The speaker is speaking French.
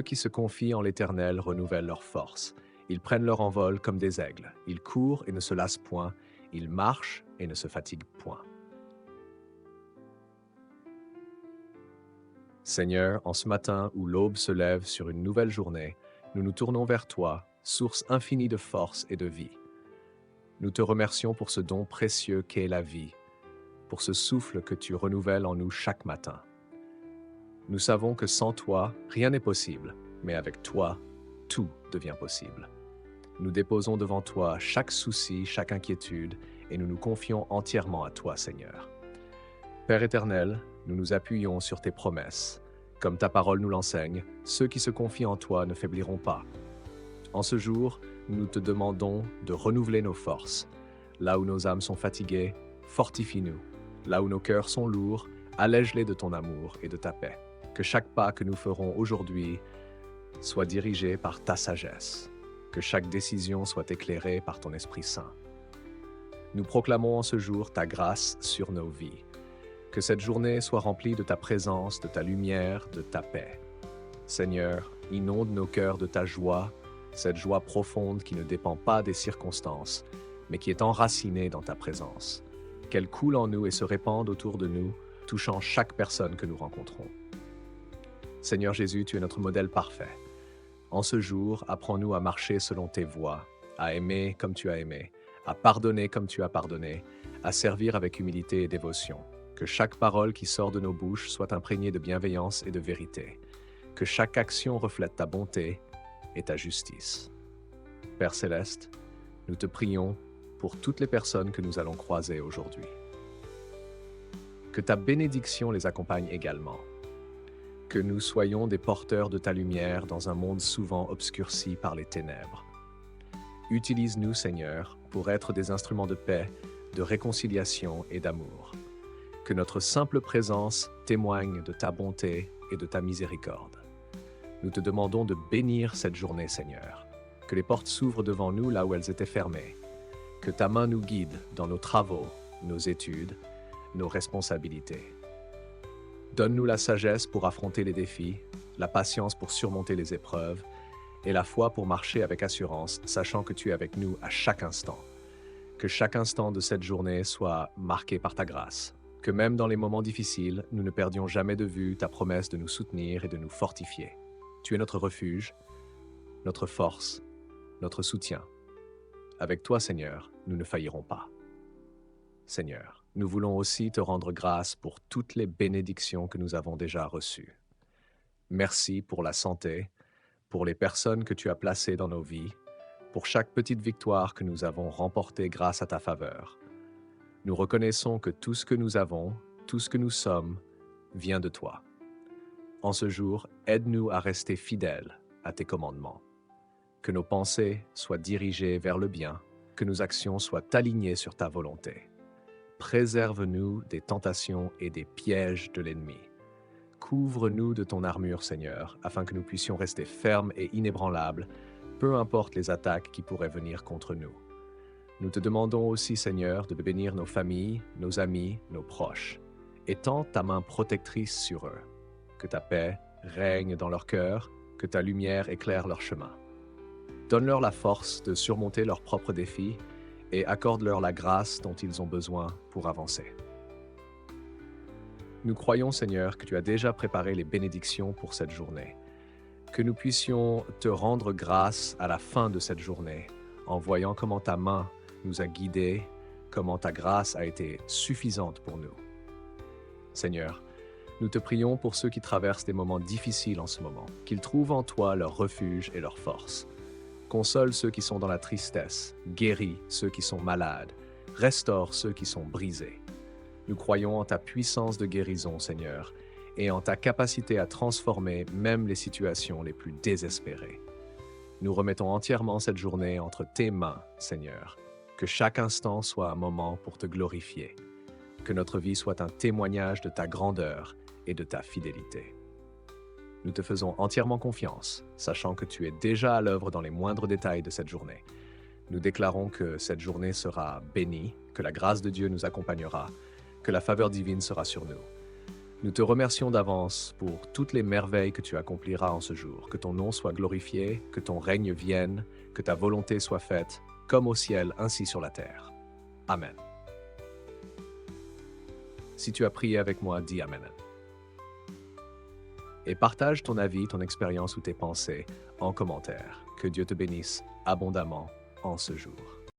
Ceux qui se confient en l'Éternel renouvellent leur force. Ils prennent leur envol comme des aigles. Ils courent et ne se lassent point. Ils marchent et ne se fatiguent point. Seigneur, en ce matin où l'aube se lève sur une nouvelle journée, nous nous tournons vers toi, source infinie de force et de vie. Nous te remercions pour ce don précieux qu'est la vie, pour ce souffle que tu renouvelles en nous chaque matin. Nous savons que sans toi, rien n'est possible, mais avec toi, tout devient possible. Nous déposons devant toi chaque souci, chaque inquiétude, et nous nous confions entièrement à toi, Seigneur. Père éternel, nous nous appuyons sur tes promesses. Comme ta parole nous l'enseigne, ceux qui se confient en toi ne faibliront pas. En ce jour, nous te demandons de renouveler nos forces. Là où nos âmes sont fatiguées, fortifie-nous. Là où nos cœurs sont lourds, allège-les de ton amour et de ta paix. Que chaque pas que nous ferons aujourd'hui soit dirigé par ta sagesse. Que chaque décision soit éclairée par ton Esprit Saint. Nous proclamons en ce jour ta grâce sur nos vies. Que cette journée soit remplie de ta présence, de ta lumière, de ta paix. Seigneur, inonde nos cœurs de ta joie, cette joie profonde qui ne dépend pas des circonstances, mais qui est enracinée dans ta présence. Qu'elle coule en nous et se répande autour de nous, touchant chaque personne que nous rencontrons. Seigneur Jésus, tu es notre modèle parfait. En ce jour, apprends-nous à marcher selon tes voies, à aimer comme tu as aimé, à pardonner comme tu as pardonné, à servir avec humilité et dévotion. Que chaque parole qui sort de nos bouches soit imprégnée de bienveillance et de vérité. Que chaque action reflète ta bonté et ta justice. Père céleste, nous te prions pour toutes les personnes que nous allons croiser aujourd'hui. Que ta bénédiction les accompagne également. Que nous soyons des porteurs de ta lumière dans un monde souvent obscurci par les ténèbres. Utilise-nous, Seigneur, pour être des instruments de paix, de réconciliation et d'amour. Que notre simple présence témoigne de ta bonté et de ta miséricorde. Nous te demandons de bénir cette journée, Seigneur. Que les portes s'ouvrent devant nous là où elles étaient fermées. Que ta main nous guide dans nos travaux, nos études, nos responsabilités. Donne-nous la sagesse pour affronter les défis, la patience pour surmonter les épreuves et la foi pour marcher avec assurance, sachant que tu es avec nous à chaque instant. Que chaque instant de cette journée soit marqué par ta grâce. Que même dans les moments difficiles, nous ne perdions jamais de vue ta promesse de nous soutenir et de nous fortifier. Tu es notre refuge, notre force, notre soutien. Avec toi, Seigneur, nous ne faillirons pas. Seigneur, nous voulons aussi te rendre grâce pour toutes les bénédictions que nous avons déjà reçues. Merci pour la santé, pour les personnes que tu as placées dans nos vies, pour chaque petite victoire que nous avons remportée grâce à ta faveur. Nous reconnaissons que tout ce que nous avons, tout ce que nous sommes, vient de toi. En ce jour, aide-nous à rester fidèles à tes commandements. Que nos pensées soient dirigées vers le bien, que nos actions soient alignées sur ta volonté. Préserve-nous des tentations et des pièges de l'ennemi. Couvre-nous de ton armure, Seigneur, afin que nous puissions rester fermes et inébranlables, peu importe les attaques qui pourraient venir contre nous. Nous te demandons aussi, Seigneur, de bénir nos familles, nos amis, nos proches. Étends ta main protectrice sur eux. Que ta paix règne dans leur cœur, que ta lumière éclaire leur chemin. Donne-leur la force de surmonter leurs propres défis et accorde-leur la grâce dont ils ont besoin pour avancer. Nous croyons, Seigneur, que tu as déjà préparé les bénédictions pour cette journée. Que nous puissions te rendre grâce à la fin de cette journée, en voyant comment ta main nous a guidés, comment ta grâce a été suffisante pour nous. Seigneur, nous te prions pour ceux qui traversent des moments difficiles en ce moment, qu'ils trouvent en toi leur refuge et leur force. Console ceux qui sont dans la tristesse, guéris ceux qui sont malades, restaure ceux qui sont brisés. Nous croyons en ta puissance de guérison, Seigneur, et en ta capacité à transformer même les situations les plus désespérées. Nous remettons entièrement cette journée entre tes mains, Seigneur. Que chaque instant soit un moment pour te glorifier. Que notre vie soit un témoignage de ta grandeur et de ta fidélité. Nous te faisons entièrement confiance, sachant que tu es déjà à l'œuvre dans les moindres détails de cette journée. Nous déclarons que cette journée sera bénie, que la grâce de Dieu nous accompagnera, que la faveur divine sera sur nous. Nous te remercions d'avance pour toutes les merveilles que tu accompliras en ce jour. Que ton nom soit glorifié, que ton règne vienne, que ta volonté soit faite, comme au ciel, ainsi sur la terre. Amen. Si tu as prié avec moi, dis Amen. Et partage ton avis, ton expérience ou tes pensées en commentaire. Que Dieu te bénisse abondamment en ce jour.